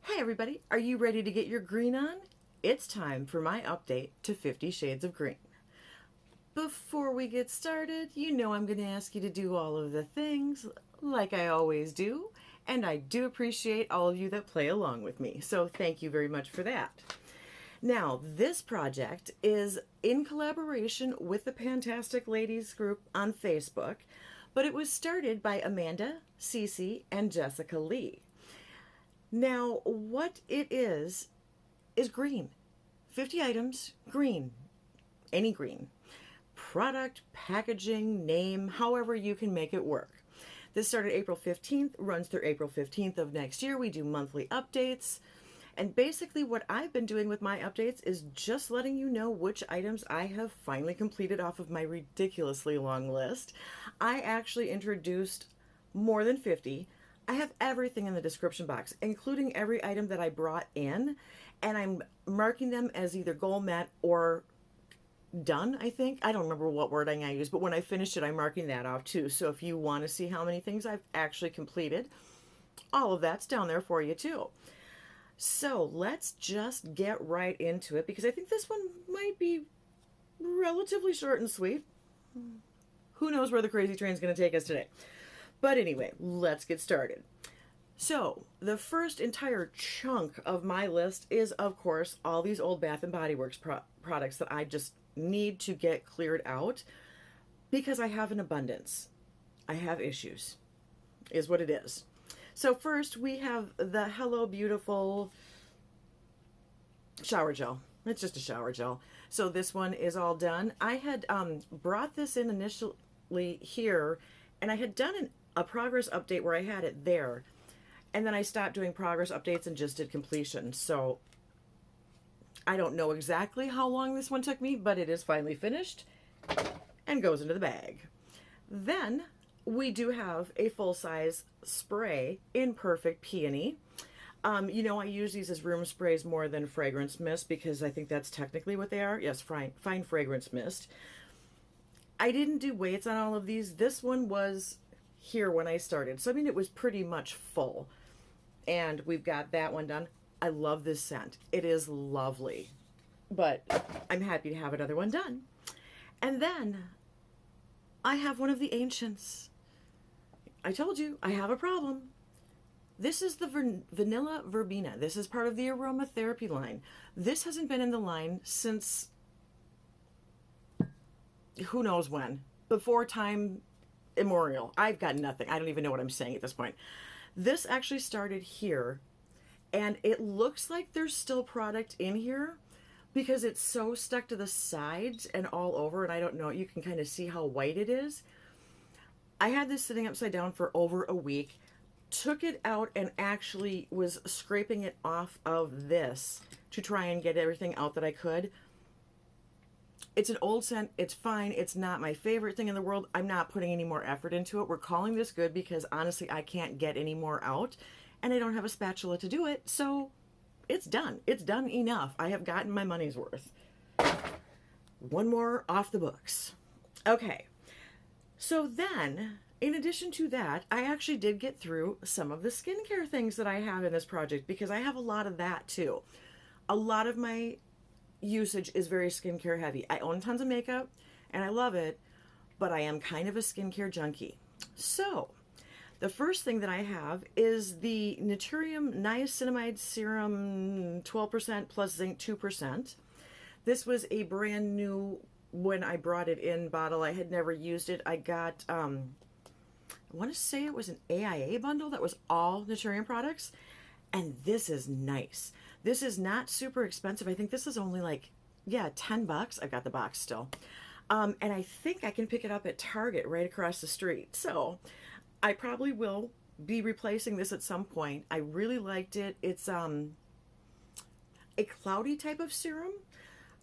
Hey everybody, are you ready to get your green on? It's time for my update to 50 Shades of Green. Before we get started, you know I'm going to ask you to do all of the things like I always do, and I do appreciate all of you that play along with me, so thank you very much for that. Now, this project is in collaboration with the Fantastic Ladies group on Facebook, but it was started by Amanda, Cece, and Jessica Lee. Now, what it is green. 50 items, green. Any green. Product, packaging, name, however you can make it work. This started April 15th, runs through April 15th of next year. We do monthly updates. And basically what I've been doing with my updates is just letting you know which items I have finally completed off of my ridiculously long list. I actually introduced more than 50. I have everything in the description box, including every item that I brought in, and I'm marking them as either goal met or done, I think. I don't remember what wording I used, but when I finished it, I'm marking that off too. So if you want to see how many things I've actually completed, all of that's down there for you too. So let's just get right into it because I think this one might be relatively short and sweet. Who knows where the crazy train's going to take us today? But anyway, let's get started. So the first entire chunk of my list is, of course, all these old Bath and Body Works products that I just need to get cleared out because I have an abundance. I have issues, is what it is. So first we have the Hello Beautiful shower gel. It's just a shower gel. So this one is all done. I had brought this in initially here, and I had done a progress update where I had it there. And then I stopped doing progress updates and just did completion. So I don't know exactly how long this one took me, but it is finally finished and goes into the bag. Then we do have a full-size spray in Perfect Peony. You know, I use these as room sprays more than fragrance mist because I think that's technically what they are. Yes, fine fragrance mist. I didn't do weights on all of these. This one was here when I started. So, I mean, it was pretty much full. And we've got that one done. I love this scent. It is lovely. But I'm happy to have another one done. And then I have one of the ancients. I told you, I have a problem. This is the Vanilla Verbena. This is part of the aromatherapy line. This hasn't been in the line since who knows when. Before time immemorial. I've got nothing. I don't even know what I'm saying at this point. This actually started here, and it looks like there's still product in here because it's so stuck to the sides and all over, and I don't know, you can kind of see how white it is. I had this sitting upside down for over a week, took it out and actually was scraping it off of this to try and get everything out that I could. It's an old scent. It's fine. It's not my favorite thing in the world. I'm not putting any more effort into it. We're calling this good because honestly, I can't get any more out and I don't have a spatula to do it. So it's done. It's done enough. I have gotten my money's worth. One more off the books. Okay. So then, in addition to that, I actually did get through some of the skincare things that I have in this project because I have a lot of that too. A lot of my usage is very skincare heavy. I own tons of makeup and I love it, but I am kind of a skincare junkie. So the first thing that I have is the Naturium Niacinamide Serum 12% plus zinc 2%. This was a brand new, when I brought it in bottle, I had never used it. I got, I want to say it was an AIA bundle that was all Naturium products. And this is nice. This is not super expensive. I think this is only like, yeah, 10 bucks. I've got the box still. And I think I can pick it up at Target right across the street. So I probably will be replacing this at some point. I really liked it. It's a cloudy type of serum.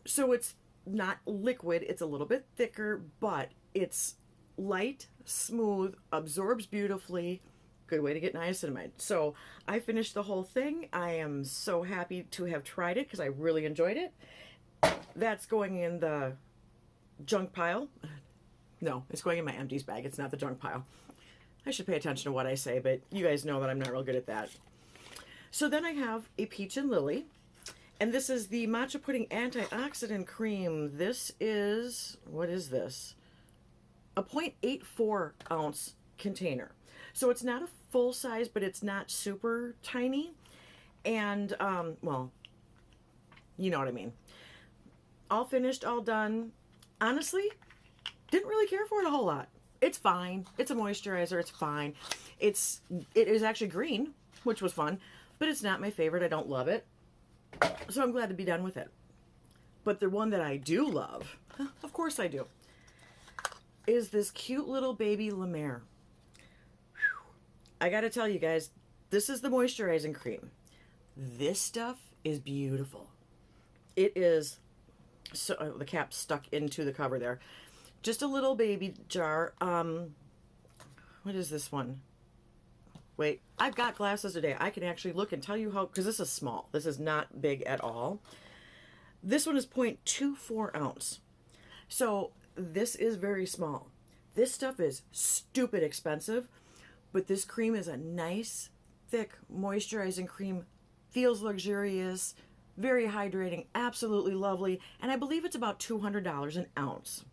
So it's not liquid. It's a little bit thicker, but it's light, smooth, absorbs beautifully. Good way to get niacinamide. So I finished the whole thing. I am so happy to have tried it because I really enjoyed it. That's going in the junk pile. No, it's going in my empties bag. It's not the junk pile. I should pay attention to what I say, but you guys know that I'm not real good at that. So then I have a Peach and Lily, and this is the Matcha Pudding Antioxidant Cream. This is, what is this? A 0.84 ounce container. So it's not a full size, but it's not super tiny. And, well, you know what I mean. All finished, all done. Honestly, didn't really care for it a whole lot. It's fine. It's a moisturizer. It's fine. It is actually green, which was fun, but it's not my favorite. I don't love it. So I'm glad to be done with it. But the one that I do love, of course I do, is this cute little baby Lemare. I gotta tell you guys, this is the moisturizing cream. This stuff is beautiful. It is, so the cap's stuck into the cover there. Just a little baby jar. What is this one? Wait, I've got glasses today. I can actually look and tell you how, because this is small. This is not big at all. This one is 0.24 ounce. So this is very small. This stuff is stupid expensive, but this cream is a nice, thick, moisturizing cream. Feels luxurious, very hydrating, absolutely lovely, and I believe it's about $200 an ounce.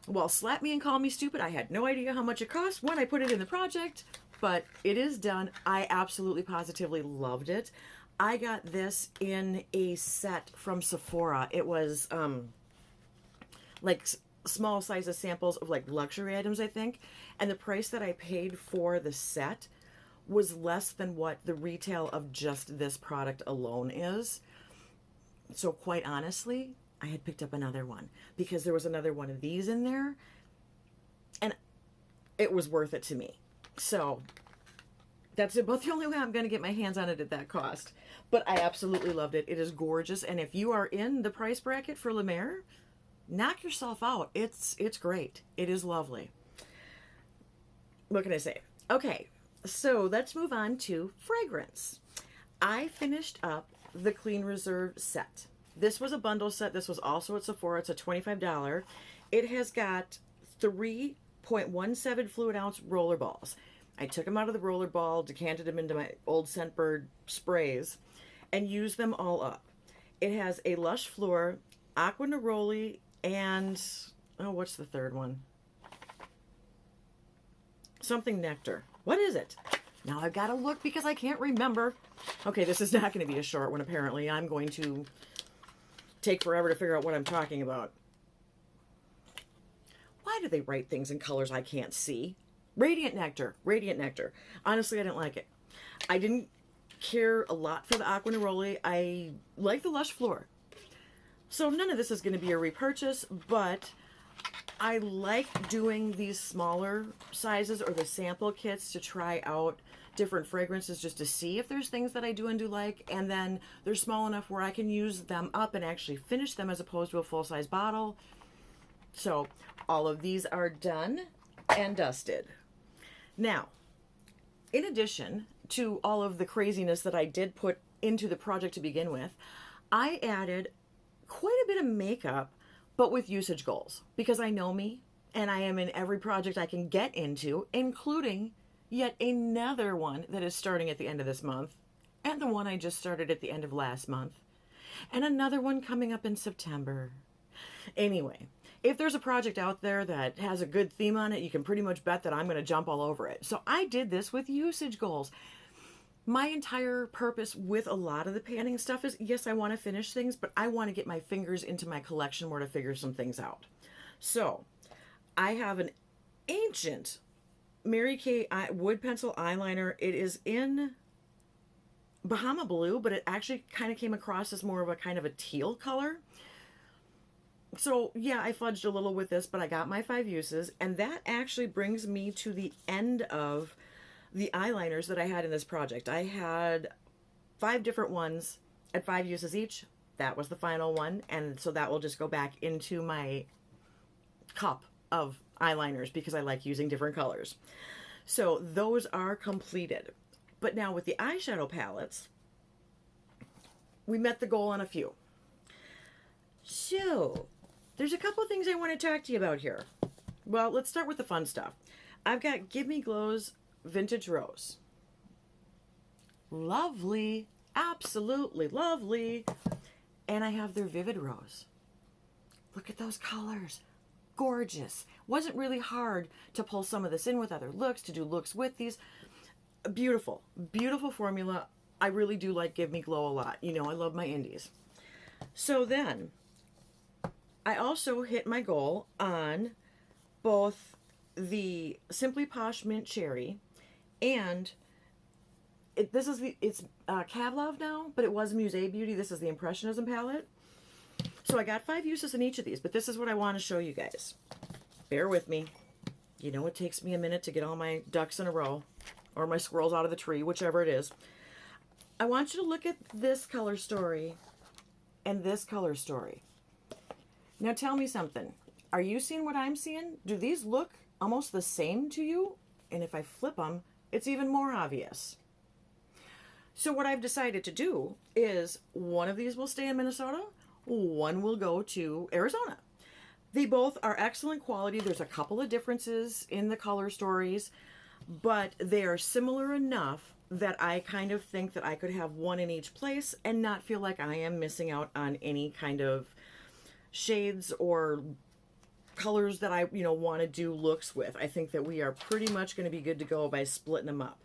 Well, slap me and call me stupid. I had no idea how much it cost when I put it in the project, but it is done. I absolutely positively loved it. I got this in a set from Sephora. It was like small sizes samples of like luxury items, I think, and the price that I paid for the set was less than what the retail of just this product alone is. So quite honestly, I had picked up another one because there was another one of these in there and it was worth it to me. So that's about the only way I'm going to get my hands on it at that cost. But I absolutely loved it. It is gorgeous. And if you are in the price bracket for Lemare, knock yourself out. It's great. It is lovely. What can I say? Okay, so let's move on to fragrance. I finished up the Clean Reserve set. This was a bundle set. This was also at Sephora. It's a $25. It has got 3.17 fluid ounce roller balls. I took them out of the roller ball, decanted them into my old Scentbird sprays, and used them all up. It has a Lush Floor, Aqua Neroli, and, oh, what's the third one? Something Nectar. What is it? Now I've got to look because I can't remember. Okay, this is not going to be a short one, apparently. I'm going to take forever to figure out what I'm talking about. Why do they write things in colors I can't see? Radiant Nectar. Radiant Nectar. Honestly, I didn't like it. I didn't care a lot for the Aqua Neroli. I like the Lush Floor. So none of this is going to be a repurchase, but I like doing these smaller sizes or the sample kits to try out different fragrances just to see if there's things that I do and do like, and then they're small enough where I can use them up and actually finish them as opposed to a full-size bottle. So all of these are done and dusted. Now, in addition to all of the craziness that I did put into the project to begin with, I added quite a bit of makeup, but with usage goals, because I know me and I am in every project I can get into, including yet another one that is starting at the end of this month, and the one I just started at the end of last month, and another one coming up in September. Anyway, if there's a project out there that has a good theme on it, you can pretty much bet that I'm going to jump all over it. So I did this with usage goals. My entire purpose with a lot of the panning stuff is, yes, I want to finish things, but I want to get my fingers into my collection more to figure some things out. So I have an ancient Mary Kay wood pencil eyeliner. It is in Bahama Blue, but it actually kind of came across as more of a kind of a teal color. So yeah, I fudged a little with this, but I got my 5 uses, and that actually brings me to the end of the eyeliners that I had in this project. I had 5 different ones at 5 uses each. That was the final one, and so that will just go back into my cup of eyeliners because I like using different colors. So those are completed. But now with the eyeshadow palettes, we met the goal on a few. So there's a couple things I want to talk to you about here. Well, let's start with the fun stuff. I've got Give Me Glow's Vintage Rose. lovely, absolutely lovely. And I have their Vivid Rose. Look at those colors. Gorgeous. Wasn't really hard to pull some of this in with other looks, to do looks with these. Beautiful, beautiful formula. I really do like Give Me Glow a lot. You know, I love my indies. So then, I also hit my goal on both the Simply Posh Mint Cherry and it's Kavlov now, but it was Musée Beauty. This is the Impressionism palette. So I got 5 uses in each of these, but this is what I want to show you guys. Bear with me. You know, it takes me a minute to get all my ducks in a row, or my squirrels out of the tree, whichever it is. I want you to look at this color story and this color story. Now tell me something. Are you seeing what I'm seeing? Do these look almost the same to you? And if I flip them, it's even more obvious. So what I've decided to do is one of these will stay in Minnesota, one will go to Arizona. They both are excellent quality. There's a couple of differences in the color stories, but they are similar enough that I kind of think that I could have one in each place and not feel like I am missing out on any kind of shades or colors that I, want to do looks with. I think that we are pretty much going to be good to go by splitting them up.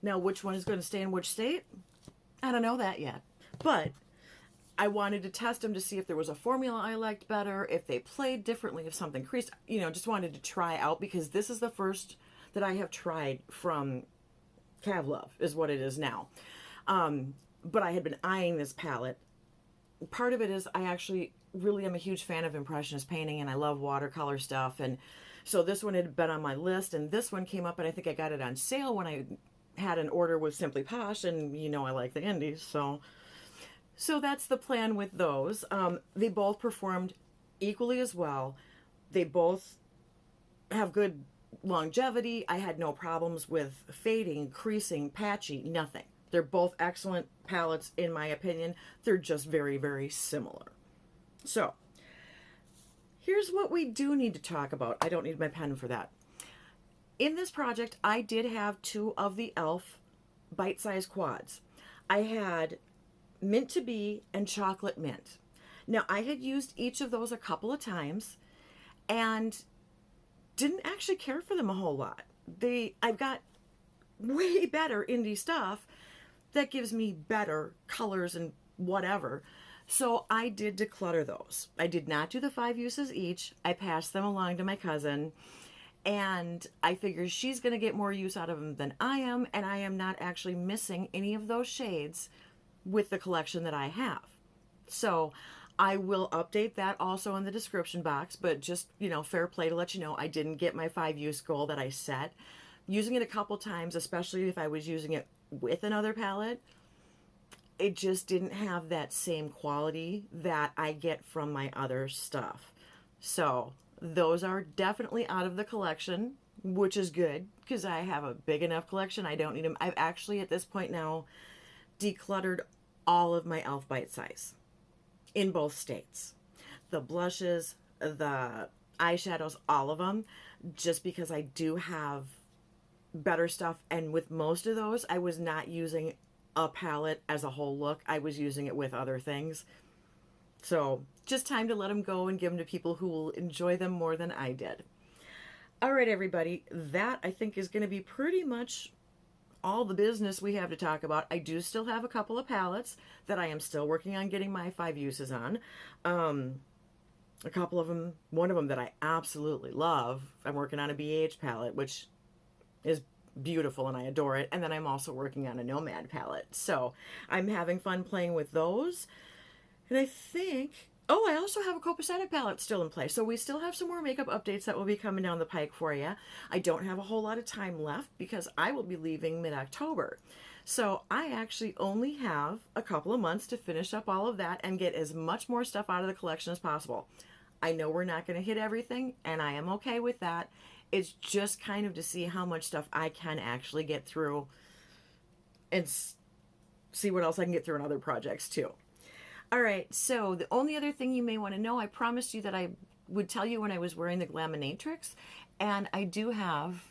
Now, which one is going to stay in which state? I don't know that yet. But I wanted to test them to see if there was a formula I liked better, if they played differently, if something creased. Just wanted to try out, because this is the first that I have tried from Kavlov, is what it is now. But I had been eyeing this palette. Part of it is I actually really am a huge fan of Impressionist painting, and I love watercolor stuff. And so this one had been on my list, and this one came up, and I think I got it on sale when I had an order with Simply Posh, and I like the indies, so that's the plan with those. They both performed equally as well. They both have good longevity. I had no problems with fading, creasing, patchy, nothing. They're both excellent palettes in my opinion. They're just very, very similar. So here's what we do need to talk about. I don't need my pen for that. In this project, I did have 2 of the e.l.f. bite-sized quads. I had Mint to Be and Chocolate Mint. Now, I had used each of those a couple of times and didn't actually care for them a whole lot. I've got way better indie stuff that gives me better colors and whatever. So I did declutter those. I did not do the 5 uses each. I passed them along to my cousin. And I figure she's going to get more use out of them than I am, and I am not actually missing any of those shades with the collection that I have. So I will update that also in the description box, but just, fair play to let you know I didn't get my 5-use goal that I set. Using it a couple times, especially if I was using it with another palette, it just didn't have that same quality that I get from my other stuff. So those are definitely out of the collection, which is good because I have a big enough collection. I don't need them. I've actually at this point now decluttered all of my e.l.f. bite size in both states. The blushes, the eyeshadows, all of them, just because I do have better stuff. And with most of those, I was not using a palette as a whole look. I was using it with other things. So just time to let them go and give them to people who will enjoy them more than I did. All right, everybody, that I think is going to be pretty much all the business we have to talk about. I do still have a couple of palettes that I am still working on getting my 5 uses on. A couple of them, one of them that I absolutely love, I'm working on a BH palette, which is beautiful and I adore it. And then I'm also working on a Nomad palette. So I'm having fun playing with those. And I think, I also have a copacetic palette still in play. So we still have some more makeup updates that will be coming down the pike for you. I don't have a whole lot of time left because I will be leaving mid-October. So I actually only have a couple of months to finish up all of that and get as much more stuff out of the collection as possible. I know we're not going to hit everything, and I am okay with that. It's just kind of to see how much stuff I can actually get through and see what else I can get through in other projects too. All right, so the only other thing you may want to know, I promised you that I would tell you when I was wearing the Glaminatrix, and I do have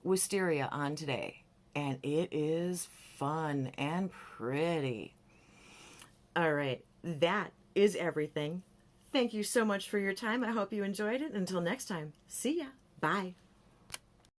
Wisteria on today. and it is fun and pretty. All right, that is everything. Thank you so much for your time. I hope you enjoyed it. Until next time, see ya. Bye.